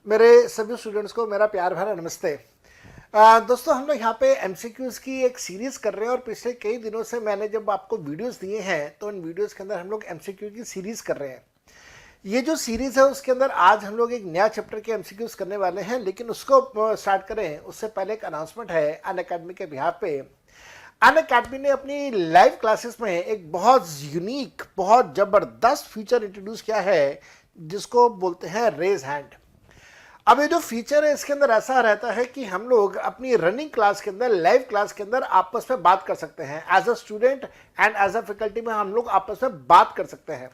मेरे सभी स्टूडेंट्स को मेरा प्यार भरा नमस्ते। दोस्तों, हम लोग यहाँ पे एमसीक्यूज़ की एक सीरीज कर रहे हैं और पिछले कई दिनों से मैंने जब आपको वीडियोस दिए हैं तो इन वीडियोस के अंदर हम लोग एमसीक्यू की सीरीज कर रहे हैं। ये जो सीरीज है उसके अंदर आज हम लोग एक नया चैप्टर के एमसीक्यूज करने वाले हैं, लेकिन उसको स्टार्ट करें उससे पहले एक अनाउंसमेंट है अनअकैडमी के बिहाफ पे। अनअकैडमी ने अपनी लाइव क्लासेस में एक बहुत यूनिक, बहुत जबरदस्त फीचर इंट्रोड्यूस किया है जिसको बोलते हैं रेज हैंड। अब ये जो फीचर है इसके अंदर ऐसा रहता है कि हम लोग अपनी रनिंग क्लास के अंदर, लाइव क्लास के अंदर आपस में बात कर सकते हैं। As a student and as a faculty में हम लोग आपस में बात कर सकते हैं,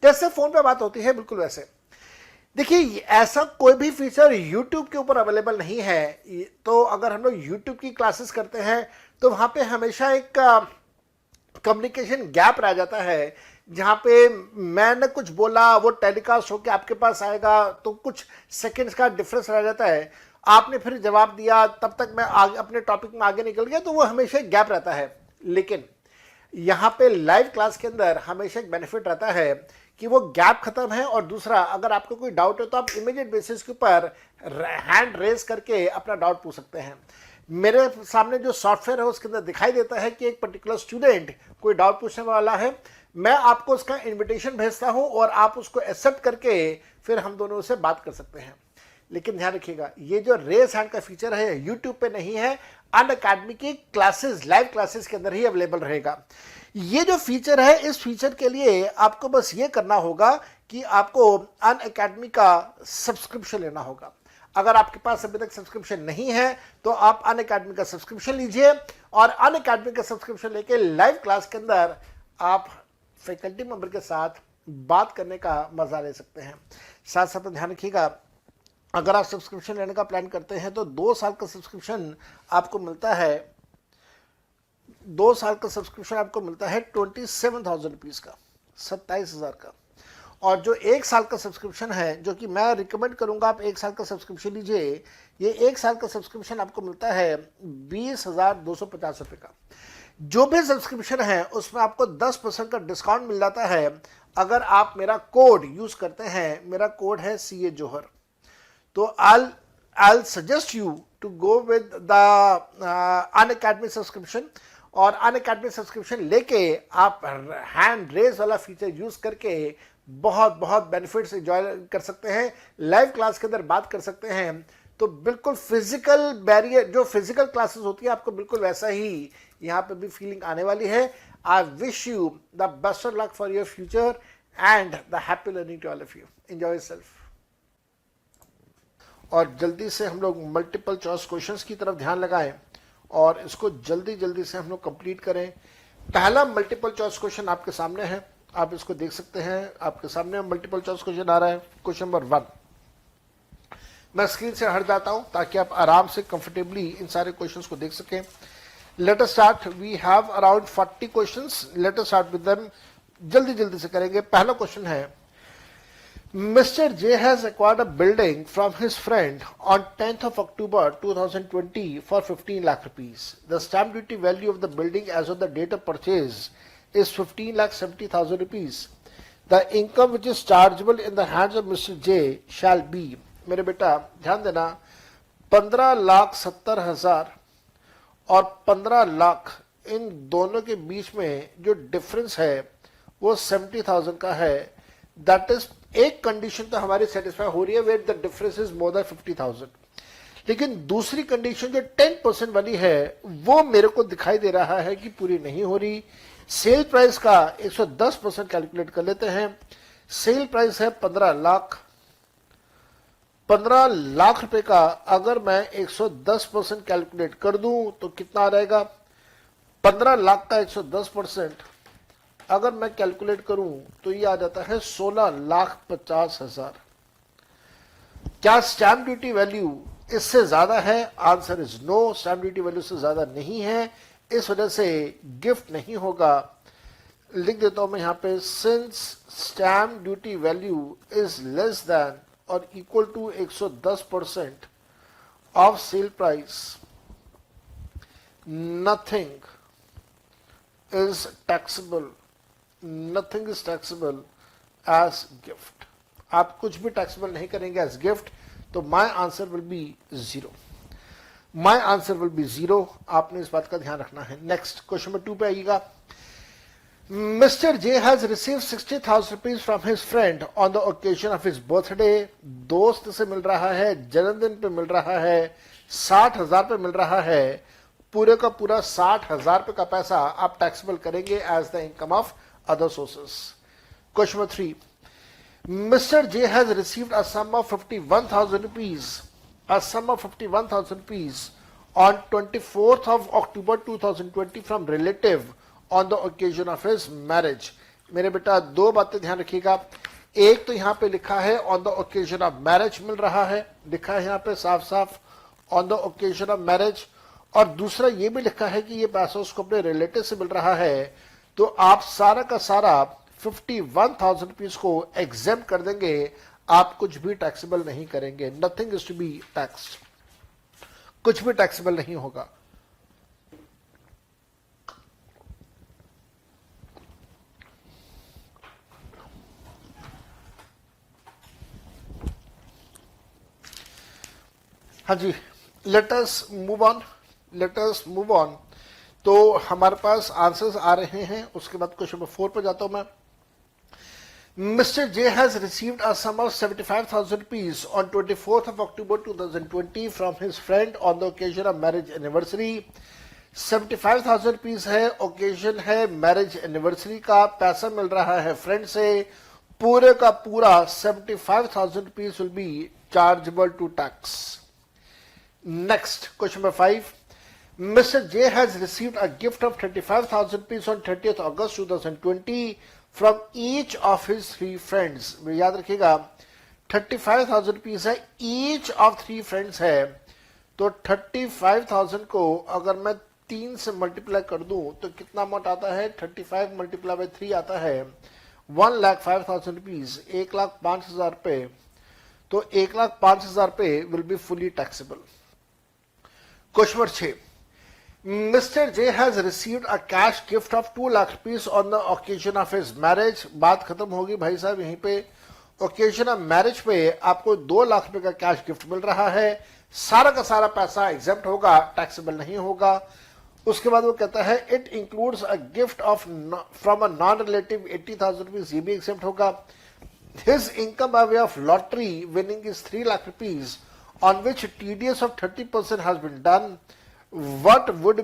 जैसे फोन पे बात होती है बिल्कुल वैसे। देखिए, ऐसा कोई भी फीचर YouTube के ऊपर अवेलेबल नहीं है। तो अगर हम लोग YouTube की क्लासेस करते हैं तो वहां पे हमेशा एक कम्युनिकेशन गैप रह जाता है, जहां पे मैंने कुछ बोला वो टेलीकास्ट होकर आपके पास आएगा तो कुछ सेकंड्स का डिफरेंस रह जाता है। आपने फिर जवाब दिया, तब तक मैं आगे अपने टॉपिक में आगे निकल गया, तो वो हमेशा एक गैप रहता है। लेकिन यहाँ पे लाइव क्लास के अंदर हमेशा एक बेनिफिट रहता है कि वो गैप खत्म है, और दूसरा, अगर आपको कोई डाउट है तो आप इमीडिएट बेसिस के ऊपर हैंड रेज करके अपना डाउट पूछ सकते हैं। मेरे सामने जो सॉफ्टवेयर है उसके अंदर दिखाई देता है कि एक पर्टिकुलर स्टूडेंट कोई डाउट पूछने वाला है। मैं आपको उसका इनविटेशन भेजता हूं और आप उसको एक्सेप्ट करके फिर हम दोनों से बात कर सकते हैं। लेकिन ध्यान रखिएगा, ये जो रेस हैंड का फीचर है यूट्यूब पे नहीं है, अनअकैडमी की क्लासेस, लाइव क्लासेस के अंदर ही अवेलेबल रहेगा। ये जो फीचर है, इस फीचर के लिए आपको बस ये करना होगा कि आपको अनअकैडमी का सब्सक्रिप्शन लेना होगा। अगर आपके पास अभी तक सब्सक्रिप्शन नहीं है तो आप अनअकैडमी का सब्सक्रिप्शन लीजिए, और अनअकैडमी का सब्सक्रिप्शन लेके लाइव क्लास के अंदर आप फैकल्टी मेंबर के साथ बात करने का मजा ले सकते हैं। साथ साथ ध्यान रखिएगा, अगर आप सब्सक्रिप्शन लेने का प्लान करते हैं तो 2 साल का सब्सक्रिप्शन आपको मिलता है। 2 साल का सब्सक्रिप्शन आपको मिलता है 27,000 रुपीज़ का, 27,000 का। और जो 1 साल का सब्सक्रिप्शन है, जो कि मैं रिकमेंड करूंगा आप 1 साल का सब्सक्रिप्शन लीजिए, ये 1 साल का सब्सक्रिप्शन आपको मिलता है 20,250 रुपये का। जो भी सब्सक्रिप्शन है उसमें आपको 10% का डिस्काउंट मिल जाता है अगर आप मेरा कोड यूज करते हैं। मेरा कोड है CA जोहर। तो I'll suggest you to go with the Unacademy subscription, और अनअकैडमी सब्सक्रिप्शन लेके आप हैंड रेज वाला फीचर यूज करके बहुत बहुत बेनिफिट्स एंजॉय कर सकते हैं, लाइव क्लास के अंदर बात कर सकते हैं। तो बिल्कुल फिजिकल बैरियर, जो फिजिकल क्लासेस होती है, आपको बिल्कुल वैसा ही यहाँ पे भी फीलिंग आने वाली है। I wish you the best of luck for your future and the happy learning to all of you. Enjoy yourself. और जल्दी से हम लोग मल्टीपल चॉइस क्वेश्चंस की तरफ ध्यान लगाएं और इसको जल्दी जल्दी से हम लोग कंप्लीट करें। पहला मल्टीपल चॉइस क्वेश्चन आपके सामने है, आप इसको देख सकते हैं। आपके सामने मल्टीपल चॉइस क्वेश्चन आ रहा है। क्वेश्चन नंबर 1, मैं स्क्रीन से हट जाता हूं ताकि आप आराम से कंफर्टेबली इन सारे क्वेश्चंस को देख सकें। Let us start. We have around 40 questions. Let us start with them. जल्दी जल्दी से करेंगे। पहला क्वेश्चन है, Mr. J has acquired a building from his friend on 10th of October 2020 for 15 lakh rupees. The stamp duty value of the building as of the date of purchase is 15,70,000 rupees. The income which is chargeable in the hands of Mr. J shall be. मेरे बेटा ध्यान देना, 15,70,000 और 15 लाख, इन दोनों के बीच में जो difference है वो 70,000 का है। दैट इज, एक कंडीशन तो हमारी सेटिस्फाई हो रही है, wait the difference is more than 50,000। लेकिन दूसरी कंडीशन जो 10% वाली है वो मेरे को दिखाई दे रहा है कि पूरी नहीं हो रही। सेल प्राइस का 110% कैलकुलेट कर लेते हैं। सेल प्राइस है 15 लाख। 15 लाख रुपए का अगर मैं 110% कैलकुलेट कर दूं तो कितना आ जाएगा? 15 लाख का 110% अगर मैं कैलकुलेट करूं तो ये आ जाता है 16,50,000। क्या स्टैम्प ड्यूटी वैल्यू इससे ज्यादा है? Answer is no, stamp duty value से ज्यादा नहीं है, इस वजह से गिफ्ट नहीं होगा। लिख देता हूं मैं यहां पे, since stamp duty value is less than और equal to 110% of sale price, nothing is taxable, nothing is taxable as gift. आप कुछ भी टैक्सेबल नहीं करेंगे एज गिफ्ट, तो my answer will be 0। My answer will be 0, आपने इस बात का ध्यान रखना है। नेक्स्ट क्वेश्चन नंबर 2 पे आइएगा। Mister J has receive 60,000 rupees from his friend on the occasion of his birthday. दोस्त से मिल रहा है, जन्मदिन पे मिल रहा है, 60,000 पे मिल रहा है, पूरे का पूरा 60,000 रुपए का पैसा आप टैक्सेबल करेंगे as the income of other sources. Question number 3, Mister J has received a sum of 51,000 rupees, a sum of 51,000 rupees on 24th of October 2020 from relative on the occasion of his marriage। मेरे बेटा दो बातें ध्यान रखिएगा। एक तो यहां पे लिखा है on the occasion of marriage मिल रहा है, लिखा है यहां पे साफ साफ on the occasion of marriage, और दूसरा ये भी लिखा है कि ये पैसा उसको अपने रिलेटिव से मिल रहा है। तो आप सारा का सारा 51,000 रुपीज को एग्जेम्प्ट कर देंगे, आप कुछ भी टैक्सेबल नहीं करेंगे। Nothing is to be taxed, कुछ भी टैक्सेबल नहीं होगा। हाँ जी, let us move on, let us move on. तो हमारे पास आंसर्स आ रहे हैं, उसके बाद क्वेश्चन नंबर 4 पर जाता हूं मैं। Mr. J has received a sum of 75,000 rupees on 24th of October 2020 from his friend on the occasion of marriage anniversary। 75,000 rupees है, ओकेजन है मैरिज एनिवर्सरी का, पैसा मिल रहा है फ्रेंड से, पूरे का पूरा 75,000 rupees will be chargeable to tax. Next question number 5, Mr. J has received a gift of 35,000 rupees on 30th August 2020 from each of his 3 friends. याद रखिएगा 35,000 रुपीज है, ईच ऑफ 3 फ्रेंड्स है, तो 35,000 को अगर मैं 3 से मल्टीप्लाई कर दूं तो कितना अमाउंट आता है, 35 मल्टीप्लाई बाय 3 आता है 1,05,000 रुपीज, 1,05,000 रुपए। तो 1,05,000 रुपए will be fully taxable. Question number 6, Mr. J has received a cash gift of 2 lakh rupees on the occasion of his marriage। बात खत्म होगी भाई साहब यहीं पे। ओकेजन ऑफ मैरिज पे आपको 2 लाख रुपए का कैश गिफ्ट मिल रहा है, सारा का सारा पैसा एग्जेम्प्ट होगा, टैक्सेबल नहीं होगा। उसके बाद वो कहता है it includes a gift of from a non relative 80,000 rupees, ये भी एग्जेम्प्ट होगा। His income by way of lottery winning is 3 lakh rupees on which TDS of 30% has been done। What would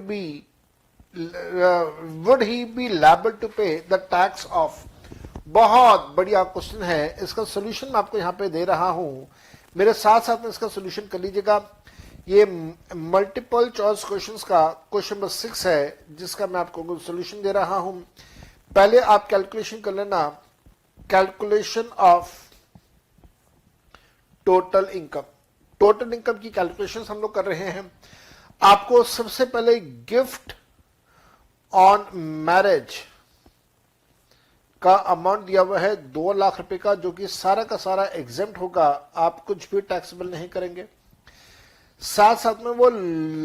he be liable to pay the tax of? बहुत बढ़िया question है, इसका solution मैं आपको यहां पे दे रहा हूं, मेरे साथ साथ में इसका सोल्यूशन कर लीजिएगा। ये मल्टीपल चॉइस क्वेश्चंस का क्वेश्चन नंबर 6 है, जिसका मैं आपको सोल्यूशन दे रहा हूं। पहले आप कैलकुलेशन कर लेना, calculation of total income. Total income की कैलकुलेशन हम लोग कर रहे हैं। आपको सबसे पहले गिफ्ट ऑन मैरिज का अमाउंट दिया हुआ है 2 लाख रुपए का, जो कि सारा का सारा एग्जेम्प्ट होगा, आप कुछ भी टैक्सेबल नहीं करेंगे। साथ साथ में वो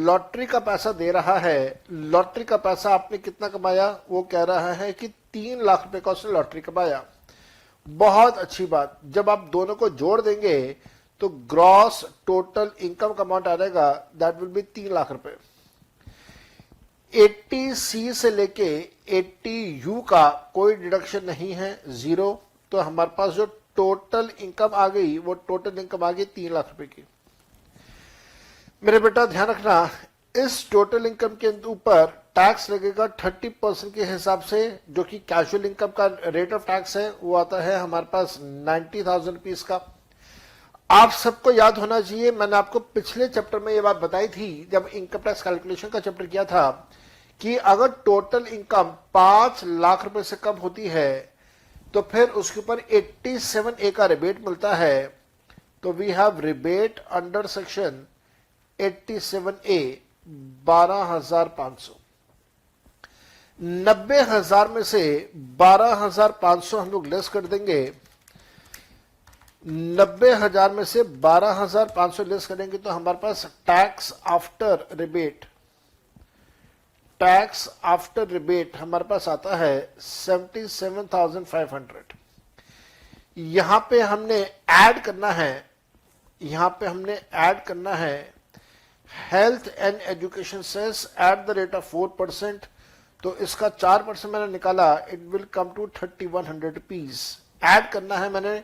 लॉटरी का पैसा दे रहा है, लॉटरी का पैसा आपने कितना कमाया, वो कह रहा है कि 3 लाख रुपए का उसने लॉटरी कमाया। बहुत अच्छी बात, जब आप दोनों को जोड़ देंगे तो ग्रॉस टोटल इनकम का अमाउंट आ जाएगा, दैट विल बी 3 लाख रुपए। 80C से लेके 80U का कोई डिडक्शन नहीं है, 0। तो हमारे पास जो टोटल इनकम आ गई वो टोटल इनकम आ गई 3 लाख रुपए की। मेरे बेटा ध्यान रखना, इस टोटल इनकम के ऊपर टैक्स लगेगा 30% के हिसाब से, जो कि कैजुअल इनकम का रेट ऑफ टैक्स है, वो आता है हमारे पास 90,000 रुपीज का। आप सबको याद होना चाहिए, मैंने आपको पिछले चैप्टर में ये बात बताई थी जब इनकम टैक्स कैलकुलेशन का चैप्टर किया था, कि अगर टोटल इनकम 5 लाख रुपए से कम होती है तो फिर उसके ऊपर 87A का रिबेट मिलता है। तो we have rebate under section 87A 12,500। 90,000 में से 12,500 हम लोग लेस कर देंगे, 90,000 में से 12,500 लेस करेंगे तो हमारे पास tax after rebate, tax after rebate हमारे पास आता है 77,500। यहां पे हमने ऐड करना है, यहां पे हमने ऐड करना है health and education cess at the rate of 4%, तो इसका 4% मैंने निकाला, it will come to 3100 rupees. Add करना है मैंने,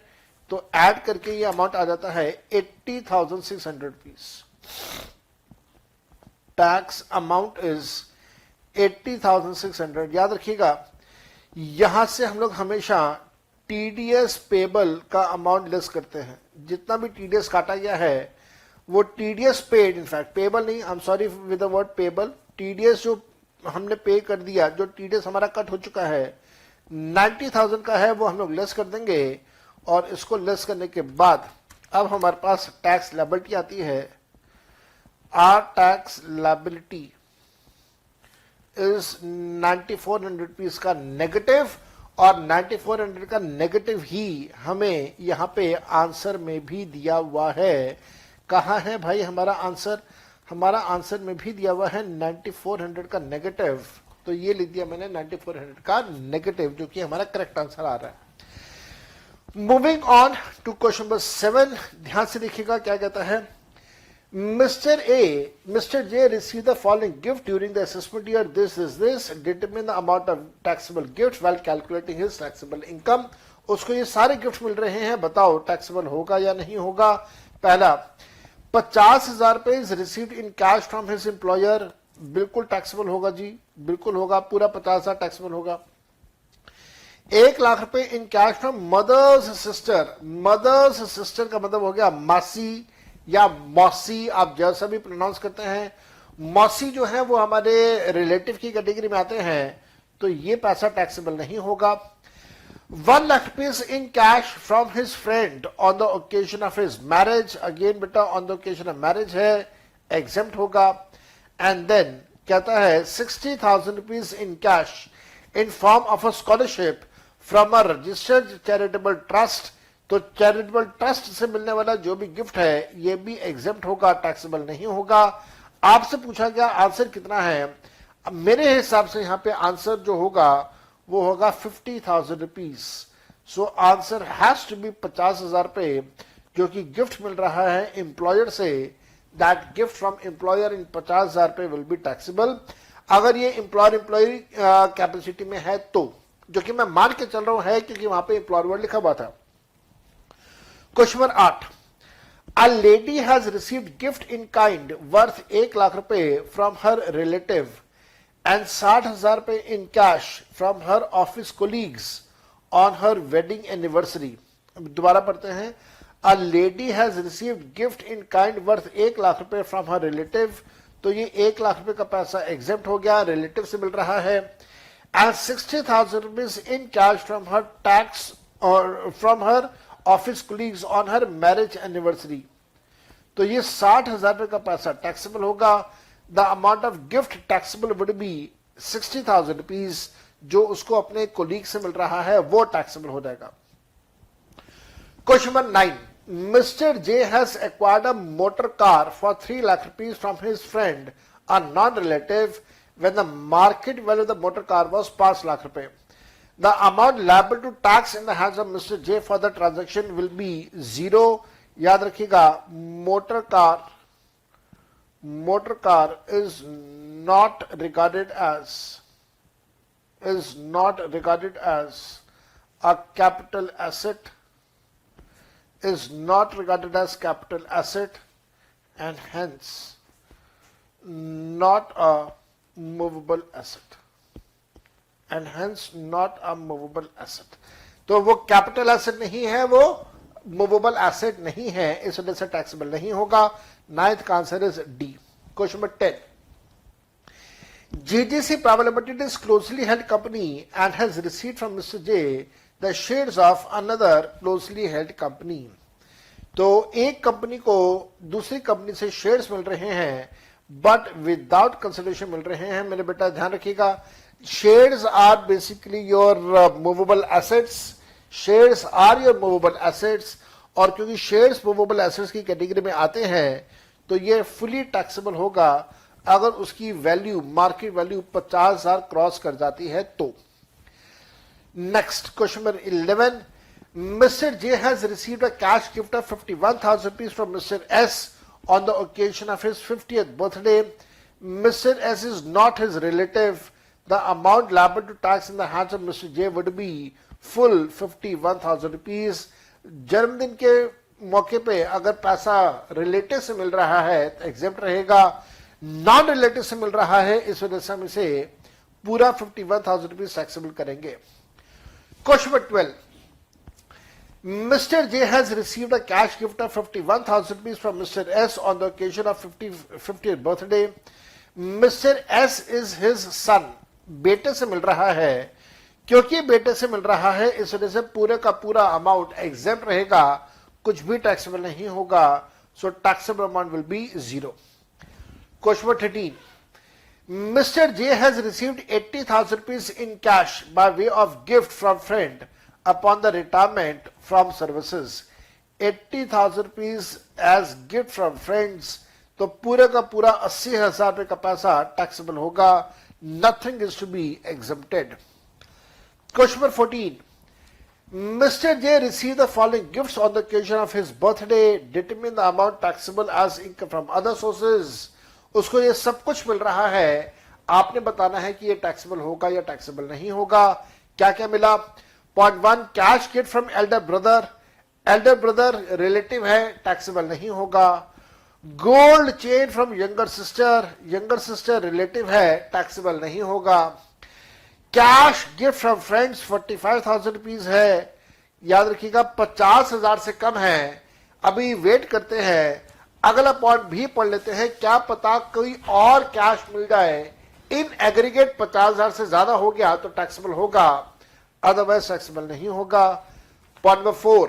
तो ऐड करके ये अमाउंट आ जाता है 80,600 रुपीज। Tax amount is 80,600। याद रखिएगा, यहां से हम लोग हमेशा टीडीएस पेबल का अमाउंट लेस करते हैं। जितना भी टीडीएस काटा गया है वो टीडीएस पेड, इनफैक्ट पेबल नहीं, I am sorry with the word payable, TDS जो हमने पे कर दिया, जो टीडीएस हमारा कट हो चुका है 90,000 का है, वो हम लोग लेस कर देंगे। और इसको लेस करने के बाद अब हमारे पास टैक्स लायबिलिटी आती है। Our tax liability is 9400 rupees का नेगेटिव, और 9400 का नेगेटिव ही हमें यहां पे आंसर में भी दिया हुआ है। कहां है भाई हमारा आंसर? हमारा आंसर में भी दिया हुआ है 9400 का नेगेटिव, तो ये लिख दिया मैंने 9400 का नेगेटिव, जो कि हमारा करेक्ट आंसर आ रहा है। Moving on to question number 7, ध्यान से देखिएगा क्या कहता है। Mr. J received the following gift during the assessment year. This is this. Determine the amount of taxable gifts while calculating his taxable income. उसको ये सारे गिफ्ट मिल रहे हैं, बताओ टैक्सेबल होगा या नहीं होगा। पहला 50,000 रुपए is received in cash from his employer, बिल्कुल टैक्सेबल होगा जी, बिल्कुल होगा, पूरा 50,000 टैक्सेबल होगा। 1 लाख रुपए in cash from mother's sister, mother's sister का मतलब हो गया मासी या मौसी, आप जैसा भी प्रोनाउंस करते हैं। मौसी जो है वो हमारे रिलेटिव की कैटेगरी में आते हैं, तो ये पैसा टैक्सेबल नहीं होगा। 1 lakh rupees in cash from his friend on the occasion of his marriage, again बेटा on the occasion of marriage है, एग्जेम्प्ट होगा। एंड देन कहता है 60,000 rupees in cash in form of a scholarship from a registered charitable trust, तो charitable trust से मिलने वाला जो भी गिफ्ट है ये भी एग्जेम्प्ट होगा, टैक्सेबल नहीं होगा। आपसे पूछा गया आंसर कितना है, अब मेरे हिसाब से यहां पे आंसर जो होगा वो होगा 50,000 rupees. So answer has to be 50,000 रुपए, जो कि गिफ्ट मिल रहा है एम्प्लॉयर से। That gift from employer in 50,000 रुपए विल बी टैक्सेबल, अगर ये एम्प्लॉयर एम्प्लॉय कैपेसिटी में है तो, जो कि मैं मान के चल रहा हूं है, क्योंकि वहां पे एम्प्लॉयर वर्ड लिखा हुआ था। Question number 8, a lady has received gift in kind worth 1 lakh रुपए फ्रॉम हर रिलेटिव एंड 60,000 रुपए in cash from her office colleagues on her wedding anniversary. दोबारा पढ़ते हैं, a lady has received gift in kind worth 1 lakh रुपए from her relative, तो ये 1 लाख रुपए का पैसा एग्जेम्प्ट हो गया, रिलेटिव से मिल रहा है। And 60,000 rupees in cash from her tax और from her office colleagues on her marriage anniversary, तो ये 60,000 रुपए का पैसा टैक्सेबल होगा। The amount of gift taxable would be 60,000 rupees, जो उसको अपने कोलीग से मिल रहा है वो टैक्सेबल हो जाएगा। Question number 9, mister J has acquired a motor car for 3 lakh rupees from his friend a non relative when the market value of the motor car was 5 lakh रुपए। The amount liable to tax in the hands of Mr. J for the transaction will be 0. याद रखिएगा, motor car is not regarded as a capital asset, and hence not a movable asset. And hence not a movable asset. तो वो capital asset नहीं है, वो movable asset नहीं है, इस वजह से टैक्सेबल नहीं होगा। 9th का answer is D. Question number 10, GGC Private Limited is closely held company and has received from Mr. J the shares of another closely held company. तो एक कंपनी को दूसरी कंपनी से शेयर्स मिल रहे हैं, बट विदाउट कंसिडरेशन मिल रहे हैं। मेरे बेटा ध्यान रखिएगा, shares are basically your movable assets, और क्योंकि shares movable assets की कैटेगरी में आते हैं, तो ये फुली टैक्सेबल होगा अगर उसकी वैल्यू, मार्केट वैल्यू 50,000 क्रॉस कर जाती है तो। Next question number 11, Mr. J has received a cash gift of 51,000 rupees from Mr. S on the occasion of his 50th birthday. Mr. S is not his relative. The amount liable to tax in the hands of Mr. J would be full 51,000 rupees. जन्मदिन के मौके पे अगर पैसा relative से मिल रहा है तो एग्जेम्प्ट रहेगा, नॉन रिलेटिव से मिल रहा है इस वजह से हम इसे पूरा 51,000 रुपीज टैक्सेबल करेंगे। Question number 12, Mr. J has received a cash gift of 51,000 rupees from Mr. S on the occasion of 50th birthday. Mr. S is his son. बेटे से मिल रहा है, क्योंकि बेटे से मिल रहा है इस वजह से पूरे का पूरा अमाउंट एग्जेम्प्ट रहेगा, कुछ भी टैक्सेबल नहीं होगा, so taxable amount will be 0। Question number 13, Mr. J has received 80,000 rupees in cash by way of gift from friend upon the retirement from services. 80,000 rupees as gift from friends, तो पूरे का पूरा 80,000 रुपए का पैसा taxable होगा, nothing is to be exempted. Question number 14, Mr. J received the following gifts on the occasion of his birthday. Determine the amount taxable as income from other sources. उसको ये सब कुछ मिल रहा है, आपने बताना है कि ये टैक्सेबल होगा या टैक्सेबल नहीं होगा। क्या क्या मिला? Point 1, cash gift from Elder brother. Elder brother relative है, टैक्सेबल नहीं होगा। Gold chain from younger sister, younger sister relative है, टैक्सेबल नहीं होगा। Cash gift from friends 45,000 rupees है, याद रखिएगा 50,000 से कम है। अभी वेट करते हैं, अगला पॉइंट भी पढ़ लेते हैं, क्या पता कोई और कैश मिल जाए। इन एग्रीगेट 50,000 से ज्यादा हो गया तो टैक्सेबल होगा, अदरवाइज टैक्सेबल नहीं होगा। Point number 4,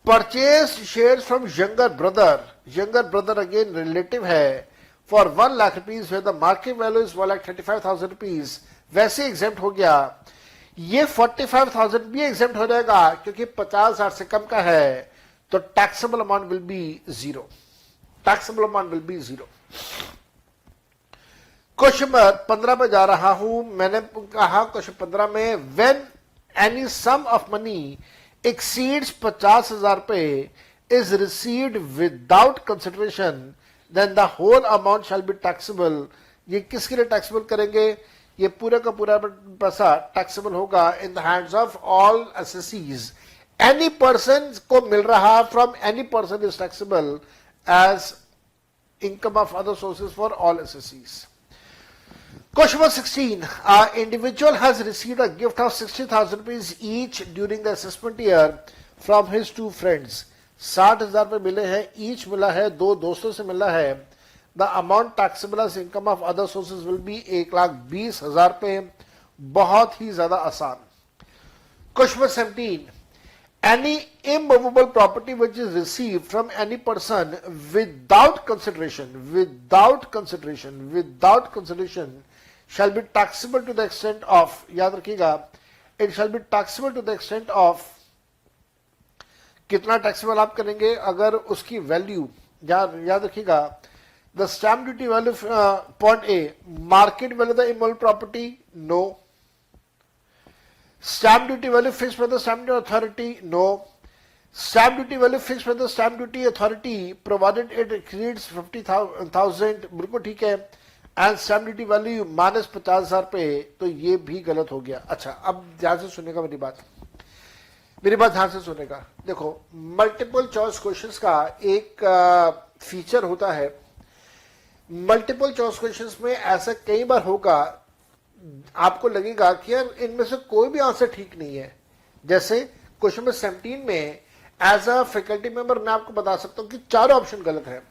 purchase share from younger brother. Younger brother again relative है, for 1 lakh rupees the market value is 1,35,000 rupees, वैसे एग्जेम्प्ट हो गया। ये 45,000 भी एग्जेम्प्ट हो जाएगा क्योंकि 50,000 से कम का है, तो taxable amount will be 0। Taxable amount will be 0। Question number 15 पे जा रहा हूं। मैंने कहा क्वेश्चन 15 में, when any sum of money exceeds 50,000 रुपए is received without consideration then the whole amount shall be taxable. ये किसके लिए टैक्सेबल करेंगे? ये पूरा का पूरा पैसा टैक्सेबल होगा in the hands of all एसएससीज। एनी पर्सन को मिल रहा from any person is taxable as income of other sources for all एसएससीज। Question number 16. Individual has received a gift of 60,000 rupees each during the assessment year from his 2 friends. 60,000 रुपए मिले हैं, each मिला है, 2 दोस्तों से मिला है। The amount taxable as income of other sources will be 1,20,000 रुपए। बहुत ही ज्यादा आसान। Question number 17. Any immovable property which is received from any person without consideration shall be taxable to the extent of, याद रखिएगा, it shall be taxable to the extent of, कितना taxable आप करेंगे? अगर उसकी वैल्यू, याद रखिएगा, the stamp duty value, point A, market value the immovable property, no. Stamp duty value fixed by the stamp duty authority, no. Stamp duty value fixed by the stamp duty authority provided it exceeds 50,000, बिल्कुल ठीक है। And stamp duty value minus 50,000 रुपए, तो ये भी गलत हो गया। अच्छा, अब ध्यान से सुनेगा मेरी बात ध्यान से सुनेगा। देखो, मल्टीपल चॉइस क्वेश्चंस का एक फीचर होता है। मल्टीपल चॉइस क्वेश्चंस में ऐसा कई बार होगा, आपको लगेगा कि यार इनमें से कोई भी आंसर ठीक नहीं है। जैसे क्वेश्चन नंबर 17 में एज अ फैकल्टी मेंबर मैं आपको बता सकता हूं कि 4 ऑप्शन गलत है,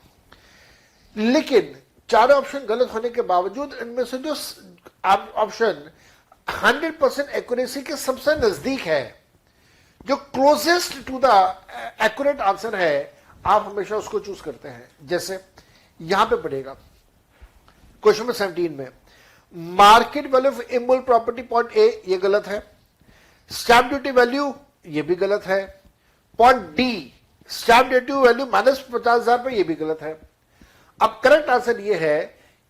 लेकिन 4 ऑप्शन गलत होने के बावजूद इनमें से जो ऑप्शन 100% एक्यूरेसी के सबसे नजदीक है, जो closest to the accurate answer है, आप हमेशा उसको चूज करते हैं। जैसे यहां पे पड़ेगा क्वेश्चन नंबर 17 में, market value of immovable property point A, ये गलत है। स्टैम्प ड्यूटी वैल्यू, ये भी गलत है। Point D, stamp duty value minus 50,000 रुपए, ये भी गलत है। अब करेक्ट आंसर ये है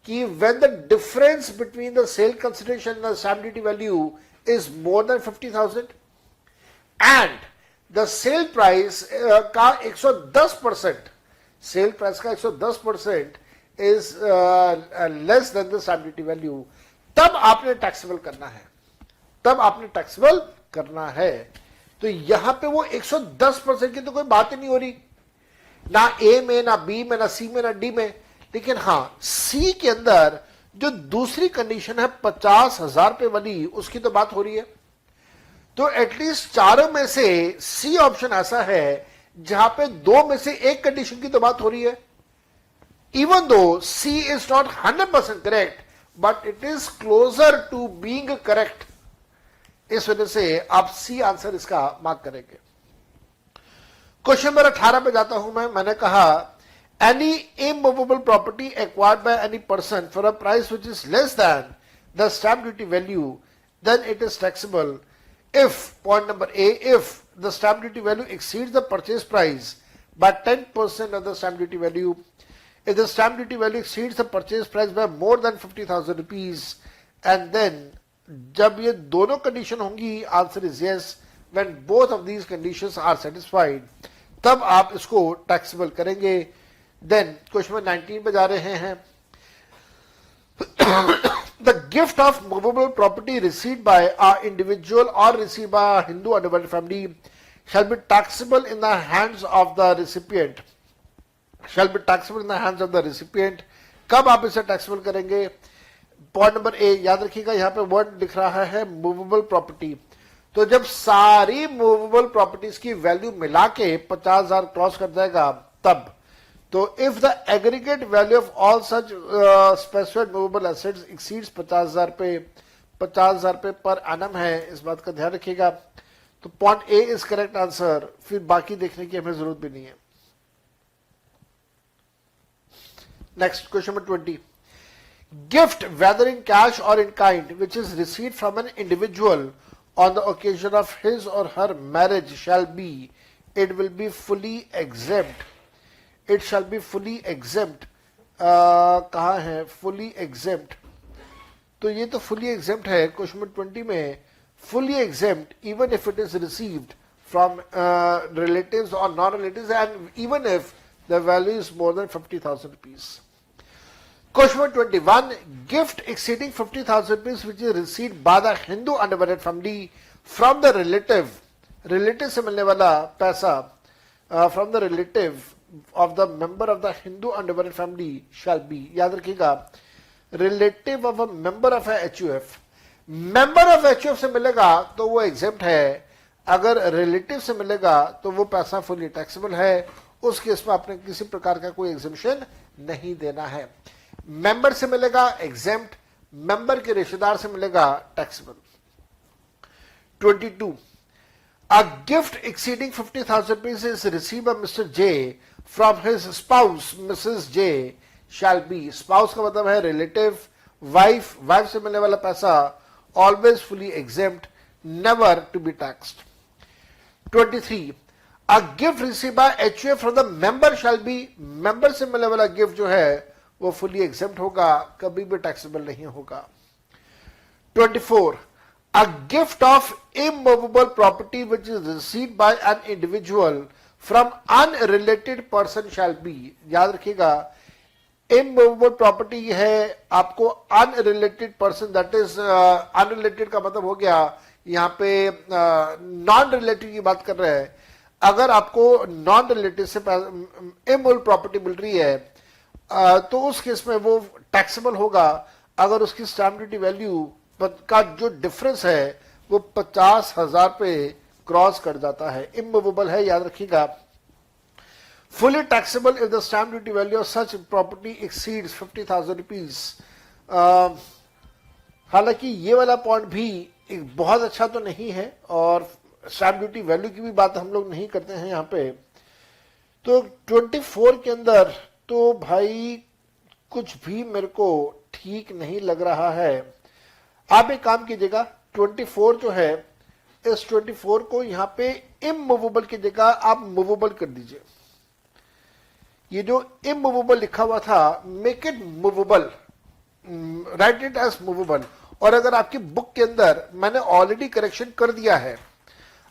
कि when the difference between the sale consideration and the stamp duty value is more than 50,000 and the sale price का 110%, सेल प्राइस का 110% is less than the stamp duty value, तब आपने टैक्सेबल करना है, तब आपने टैक्सेबल करना है। तो यहां पे वो 110% की तो कोई बात ही नहीं हो रही, ना ए में, ना बी में, ना सी में, ना डी में। लेकिन हां, सी के अंदर जो दूसरी कंडीशन है 50,000 रुपए वाली, उसकी तो बात हो रही है। तो एटलीस्ट चारों में से सी ऑप्शन ऐसा है जहां पे दो में से एक कंडीशन की तो बात हो रही है। Even though C is not 100% correct, but it is closer to being correct. इस वजह से आप सी आंसर इसका मार्क करेंगे। क्वेश्चन नंबर 18 पे जाता हूं मैंने कहा any immovable property acquired by any person for a price which is less than the stamp duty value, then it is taxable if, point number A, if the stamp duty value exceeds the purchase price by 10% of the stamp duty value, if the stamp duty value exceeds the purchase price by more than 50,000 rupees, and then जब ये दोनों condition होंगी, answer is yes, when both of these conditions are satisfied, तब आप इसको taxable करेंगे। Then question number 19 पे जा रहे हैं। The gift of movable property received by an individual or received by a Hindu undivided family shall be taxable in the hands of the recipient. Shall be taxable in the hands of the recipient. कब आप इसे taxable करेंगे? Point number A, याद रखिएगा यहां पे word लिख रहा है मूवेबल प्रॉपर्टी। तो जब सारी मूवेबल प्रॉपर्टीज की वैल्यू मिला के 50,000 क्रॉस कर जाएगा तब। तो if the aggregate value of all such specified movable assets exceeds 50,000 रुपए पर एनम है, इस बात का ध्यान रखिएगा। तो point A is correct answer, फिर बाकी देखने की हमें जरूरत भी नहीं है। Next question number 20। Gift whether in cash और in kind which is received from an individual on the occasion of his और her marriage shall be, it will be fully exempt. It shall be fully exempt, कहां है fully exempt? तो ये तो fully exempt है question number 20 में। Fully exempt even if it is received from relatives और non relatives and even if the value is more than 50,000 rupees. Question number 21। Gift exceeding 50,000 rupees which is received by the Hindu undivided family from the relative, relative से मिलने वाला पैसा from the relative of the member of the Hindu undivided family shall be, याद रखिएगा, relative of a member of a HUF, member of HUF से मिलेगा तो वो exempt है, अगर relative से मिलेगा तो वो पैसा fully taxable है। उस केस में आपने किसी प्रकार का कोई exemption नहीं देना है। member से मिलेगा exempt, member के रिश्तेदार से मिलेगा taxable। 22. A gift exceeding 50,000 rupees is received by Mr. J from his spouse Mrs. J shall be, spouse का मतलब है relative, wife, wife से मिलने वाला पैसा always fully exempt, never to be taxed। 23. A gift received by HUF from the member shall be, member से मिलने वाला गिफ्ट जो है वो fully exempt होगा, कभी भी taxable नहीं होगा। 24. A gift of immovable property which is received by an individual from unrelated person shall be, याद रखिएगा immovable property है आपको unrelated person, that is unrelated का मतलब हो गया यहाँ पे नॉन रिलेटिव की बात कर रहे हैं। अगर आपको नॉन रिलेटिव से immovable प्रॉपर्टी मिल रही है तो उस केस में वो टैक्सेबल होगा अगर उसकी स्टैम्प ड्यूटी वैल्यू का जो डिफरेंस है वो 50,000 पे क्रॉस कर जाता है। इमूवेबल है, याद रखिएगा। Fully taxable if the stamp duty value of such property exceeds 50,000 rupees. हालांकि ये वाला पॉइंट भी एक बहुत अच्छा तो नहीं है और स्टैम्प ड्यूटी वैल्यू की भी बात हम लोग नहीं करते हैं यहाँ पे। तो 24 के अंदर तो भाई कुछ भी मेरे को ठीक नहीं लग रहा है। आप एक काम कीजिएगा, 24 जो है इस 24 को यहां पे इमूवेबल की जगह आप मूवेबल कर दीजिए। ये जो इमूवेबल लिखा हुआ था make it movable, write it as movable. और अगर आपकी बुक के अंदर मैंने ऑलरेडी करेक्शन कर दिया है,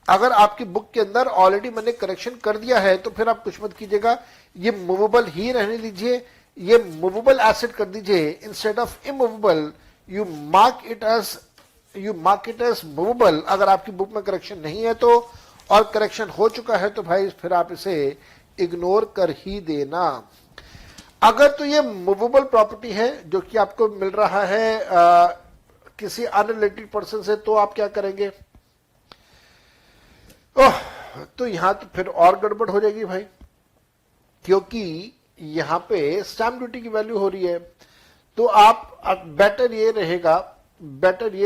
अगर आपकी बुक के अंदर ऑलरेडी मैंने करेक्शन कर दिया है तो फिर आप कुछ मत कीजिएगा, ये मूवेबल ही रहने दीजिए, ये मूवेबल एसेट कर दीजिए instead of immovable. You mark it as movable अगर आपकी बुक में करेक्शन नहीं है तो, और करेक्शन हो चुका है तो भाई फिर आप इसे इग्नोर कर ही देना। अगर तो ये मूवेबल प्रॉपर्टी है जो कि आपको मिल रहा है किसी अनरिलेटेड पर्सन से, तो आप क्या करेंगे? तो यहां तो फिर और गड़बड़ हो जाएगी भाई, क्योंकि यहां पे स्टैंप ड्यूटी की वैल्यू हो रही है। तो आप बेटर ये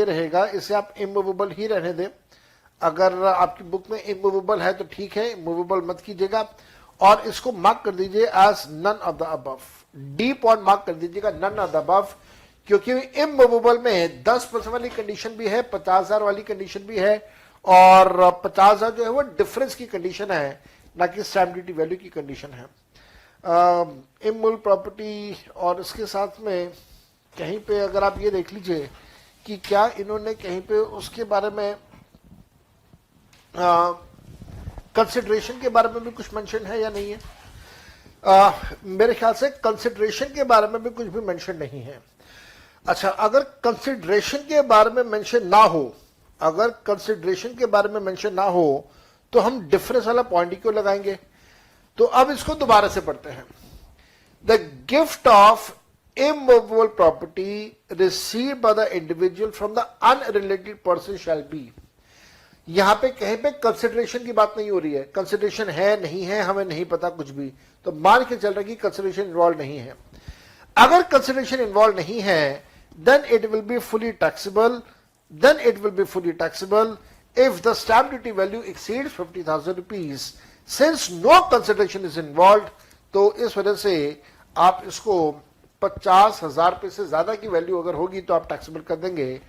रहेगा इसे आप इमूवेबल ही रहने दें। अगर आपकी बुक में इमूवेबल है तो ठीक है, मूवेबल मत कीजिएगा, और इसको मार्क कर दीजिए as none of the above. D point mark कर दीजिएगा नन ऑफ द अबव, क्योंकि इमूवेबल में 10% वाली कंडीशन भी है, 50,000 वाली कंडीशन भी है, और 50,000 जो है वो डिफरेंस की कंडीशन है, ना कि स्टैंप ड्यूटी वैल्यू की कंडीशन है। इमूवेबल प्रॉपर्टी, और इसके साथ में कहीं पे अगर आप ये देख लीजिए कि क्या इन्होंने कहीं पे उसके बारे में कंसिडरेशन के बारे में भी कुछ मेंशन है या नहीं है? मेरे ख्याल से कंसिडरेशन के बारे में भी कुछ भी मेंशन नहीं है। अच्छा, अगर कंसिडरेशन के बारे में मेंशन ना हो, अगर कंसिडरेशन के बारे में मेंशन ना हो तो हम डिफरेंस वाला पॉइंट ही क्यों लगाएंगे? तो अब इसको दोबारा से पढ़ते हैं। The gift of immovable property received by the individual from the unrelated person shall be. यहां पे कहीं पे कंसिडरेशन की बात नहीं हो रही है, कंसिडरेशन है नहीं है हमें नहीं पता कुछ भी, तो मान के चल रहा है कि कंसिडरेशन इन्वॉल्व नहीं है। अगर कंसिडरेशन इन्वॉल्व नहीं है then it will be fully taxable if the stamp duty value exceeds 50,000 rupees. Since no consideration is involved, तो इस वजह से आप इसको 50,000 रुपए से ज्यादा की वैल्यू अगर होगी तो आप टैक्सेबल कर देंगे।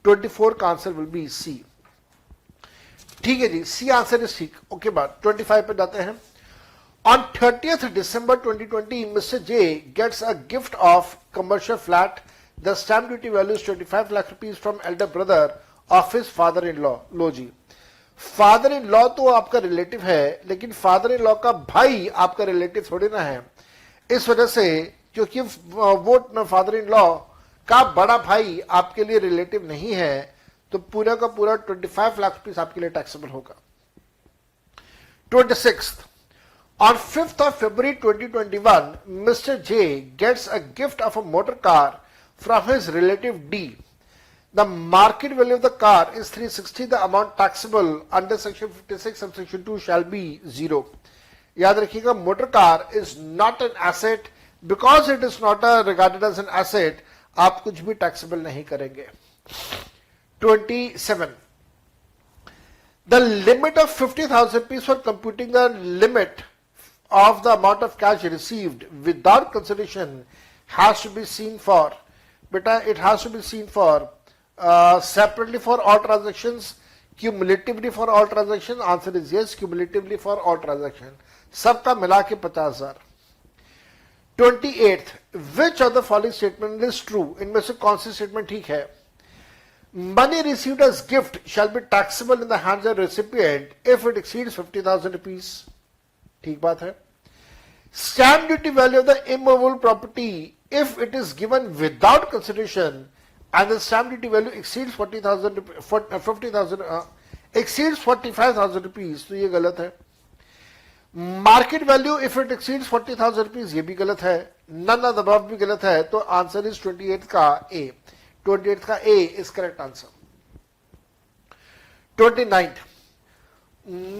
24 का आंसर विल बी सी। ठीक है जी, सी आंसर इज ठीक। ओके, बात 25 पे जाते हैं। On 30th December 2020, Mr. J gets a gift of commercial flat. The stamp duty value is 25 lakh rupees from elder brother of his father-in-law. लो जी, फादर इन लॉ तो आपका relative है, लेकिन फादर इन लॉ का भाई आपका relative थोड़ी ना है। इस वजह से, क्योंकि वो फादर इन लॉ का बड़ा भाई आपके लिए रिलेटिव नहीं है, तो पूरा का पूरा 25 लाख रुपीस आपके लिए टैक्सेबल होगा। 26th, on 5th of February 2021, Mr. J gets a gift of a motor car from his relative D. The market value of the car is 360. The amount taxable under section 56 subsection 2 shall be 0. याद रखिएगा, motor car is not an asset. Because it is not regarded as an asset, आप कुछ भी taxable नहीं करेंगे। 27. The limit of 50,000 rupees for computing the limit of the amount of cash received without consideration has to be seen for, beta, it has to be seen for separately for all transactions, cumulatively for all transactions. Answer is yes, cumulatively for all transactions, सबका मिला के 50,000। 28th, which of the following statement is true? इनमें से कौन सी statement ठीक है? Money received as gift shall be taxable in the hands of recipient if it exceeds 50,000 rupees. ठीक बात है। Stamp duty value of the immovable property if it is given without consideration and the stamp duty value exceeds 45,000 rupees, तो ये गलत है। Market value if it exceeds 40,000 rupees, ये भी गलत है। None of the above भी गलत है, तो आंसर इज 28 का A। 28 का A is correct answer। 29th,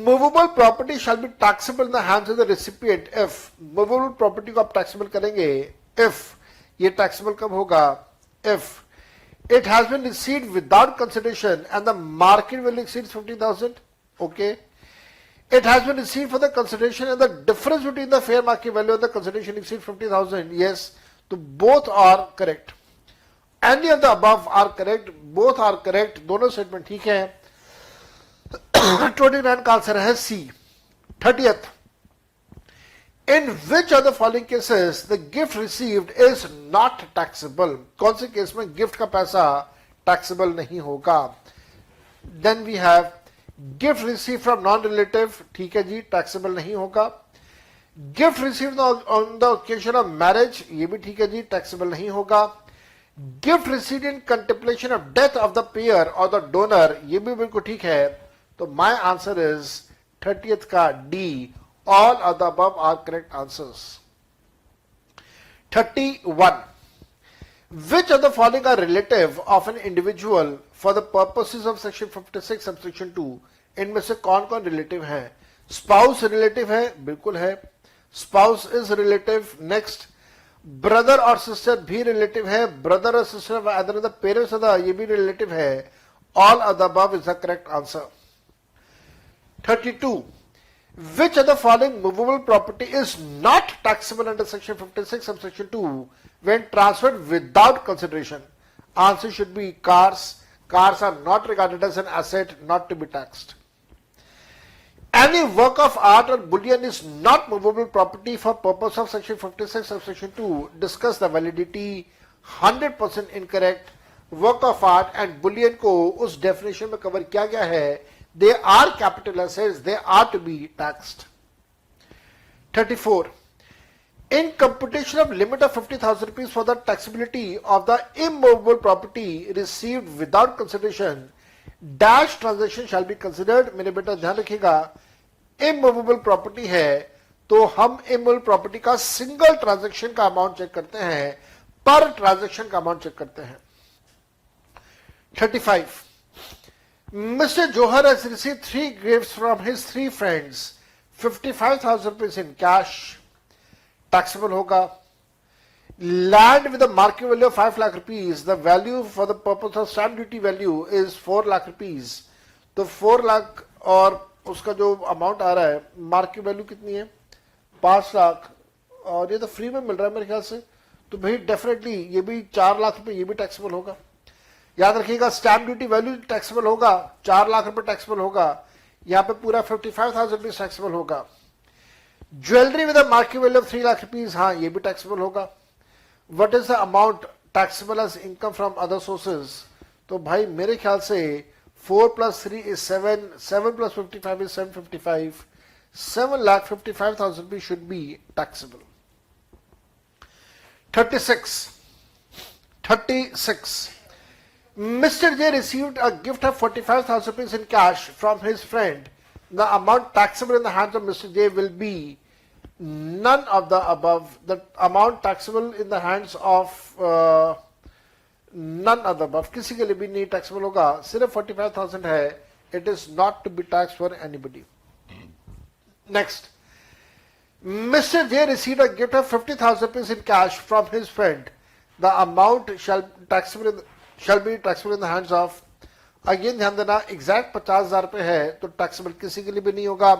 movable property shall be taxable in the hands of the recipient if, movable property को आप taxable करेंगे if, ये taxable कब होगा? if it has been received without consideration and the market value exceeds 50,000. okay, it has been received for the consideration and the difference between the fair market value and the consideration exceeds 50,000. yes, तो both are correct. Any of the above are correct, both are correct, दोनों statement ठीक है। 29 का answer है सी। 30th, in which of the following cases the gift received is not taxable? कौन से case में gift का पैसा टैक्सेबल नहीं होगा? Then we have gift receive from non relative, ठीक है जी, टैक्सेबल नहीं होगा। Gift receive on the occasion of marriage, ये भी ठीक है जी, टैक्सेबल नहीं होगा। Gift receive in contemplation of death of the pair और द डोनर, ये भी बिल्कुल ठीक है। तो माय आंसर इज 30th का D, all of the above are correct answers. 31. Which of the following are relative of an individual for the purposes of section 56 subsection 2? इनमें से कौन कौन रिलेटिव है? स्पाउस रिलेटिव है, बिल्कुल है, spouse is relative. Next, brother और sister भी रिलेटिव है, ब्रदर और sister other the parents of the, ये भी रिलेटिव है। All of the above is the correct answer. 32. Which of the following movable property is not taxable under section 56 subsection 2 when transferred without consideration? Answer should be cars. Cars are not regarded as an asset, not to be taxed. Any work of art or bullion is not movable property for purpose of section 56 subsection 2. Discuss the validity. 100% incorrect. Work of art and bullion को उस definition में cover किया गया है। They are capital assets, they are to be taxed. 34. In computation of limit of 50,000 rupees for the taxability of the immovable property received without consideration, dash transaction shall be considered. मेरे बेटा ध्यान रखिएगा, immovable property है तो हम immovable property का single transaction का amount check करते हैं, पर ट्रांजेक्शन का अमाउंट चेक करते हैं। 35. Mr. Johar has received 3 gifts from his 3 friends, 55,000 rupees in cash, taxable होगा। Land with a market value of 5 lakh rupees, the value for the purpose of stamp duty value is 4 lakh rupees। तो 4 लाख और उसका जो amount आ रहा है, market value कितनी है? 5 लाख, और ये तो फ्री में मिल रहा है मेरे ख्याल से, तो भाई डेफिनेटली ये भी 4 लाख रुपए, ये भी टैक्सेबल होगा। याद रखिएगा, स्टैम्प ड्यूटी वैल्यू टैक्सेबल होगा, 4 लाख रुपए टैक्सेबल होगा, यहां पे पूरा 55,000 रुपीज टैक्सेबल होगा। Jewellery with a market value of 3 lakh rupees, हाँ ये भी टैक्सेबल होगा। What is the amount taxable as income from other sources? तो भाई मेरे ख्याल से 4 + 3 is 7, 7 + 55 is 755, 7,55,000 rupees should be taxable। 36. Mr. J received a gift of 45,000 rupees in cash from his friend. The amount taxable in the hands of Mr. J will be none of the above. The amount taxable in the hands of none of the above. किसी के लिए भी नहीं taxable होगा, सिर्फ 45,000 है. It is not to be taxed for anybody. Next, Mr. J received a gift of 50,000 rupees in cash from his friend. The amount shall be taxable in the hands of, again ध्यान देना, exact 50,000 रुपए है तो taxable किसी के लिए भी नहीं होगा,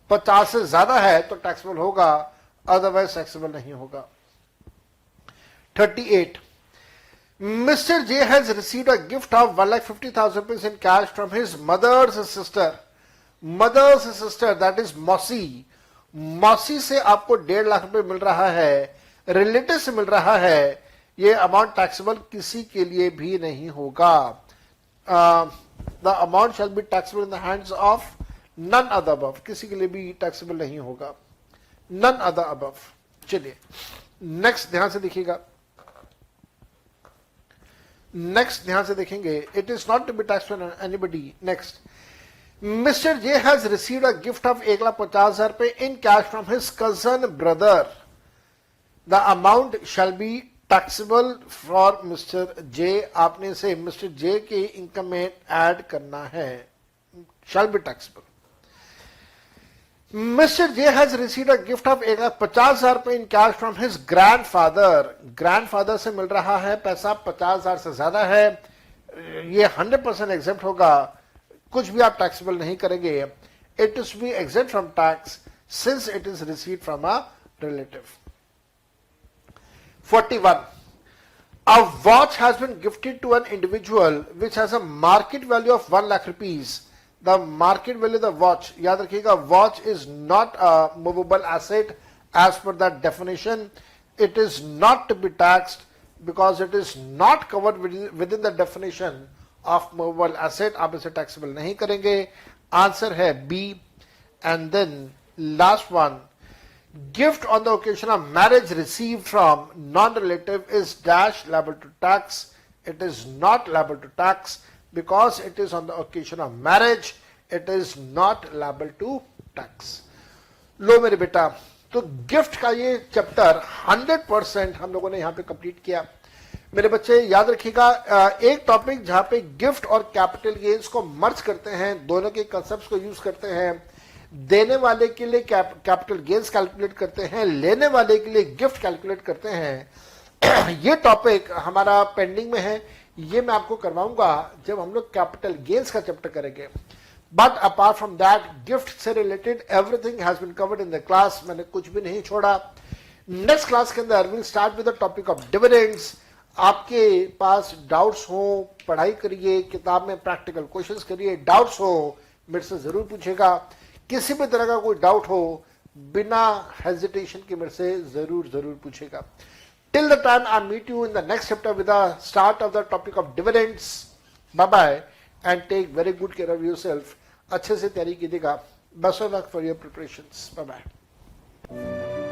50 से ज्यादा है तो टैक्सेबल होगा, अदरवाइज टैक्सेबल नहीं होगा। 38. Mr. J has received a gift of 1,50,000 rupees in cash from his mother's sister. Mother's sister, that is मौसी। मौसी से आपको 1.5 लाख रुपए मिल रहा है, रिलेटिव से मिल रहा है, ये अमाउंट टैक्सेबल किसी के लिए भी नहीं होगा। The amount shall be taxable in the hands of none other above, किसी के लिए भी टैक्सेबल नहीं होगा, नन अदर अबव। चलिए नेक्स्ट ध्यान से देखिएगा, नेक्स्ट ध्यान से देखेंगे। It is not to be tax for anybody. Next, Mister J has received a gift of 1,50,000 रुपए in cash from his cousin brother. The amount shall be taxable for Mister J. आपने से mister J के income में add करना है, शैल be taxable. Mister J has received a gift of 1,50,000 रुपए in cash from his grandfather. Grandfather से मिल रहा है पैसा, 50,000 से ज्यादा है, ये 100% एग्जेप्ट होगा, कुछ भी आप टैक्सेबल नहीं करेंगे। It is be exempt from tax since it is received from a relative. 41. A watch has been gifted to an individual which has a market value of 1 lakh rupees. The market value of the watch, याद रखिएगा, watch is not a movable asset as per that definition. It is not to be taxed because it is not covered within the definition of movable asset. आप इसे taxable नहीं करेंगे। Answer है B. And then last one, gift on the occasion of marriage received from non-relative is dash liable to tax. It is not liable to tax because it is on the occasion of marriage. It is not liable to tax. लो मेरे बेटा, तो gift का ये chapter 100% हम लोगों ने यहाँ पे कंप्लीट किया. मेरे बच्चे याद रखिएगा, एक टॉपिक जहाँ पे गिफ्ट और कैपिटल गेन्स को मर्ज करते हैं, दोनों के कंसेप्ट को यूज करते हैं. देने वाले के लिए कैपिटल गेन्स कैलकुलेट करते हैं, लेने वाले के लिए गिफ्ट कैलकुलेट करते हैं. ये टॉपिक हमारा पेंडिंग में है, ये मैं आपको करवाऊंगा जब हम लोग कैपिटल गेन्स का चैप्टर करेंगे. But apart from that, gift से related everything has been covered in the class. मैंने कुछ भी नहीं छोड़ा. नेक्स्ट क्लास के अंदर will start with the topic of dividends. आपके पास डाउट्स हो, पढ़ाई करिए, किताब में प्रैक्टिकल क्वेश्चंस करिए. डाउट्स हो मेरे से जरूर पूछेगा. किसी भी तरह का कोई डाउट हो, बिना हेजिटेशन के मेरे से जरूर पूछेगा. Till the time I meet you in the next chapter with the start of the topic of dividends. Bye bye and take very good care of yourself. अच्छे से तैयारी कीजिएगा. Best of luck for your preparations. Bye bye.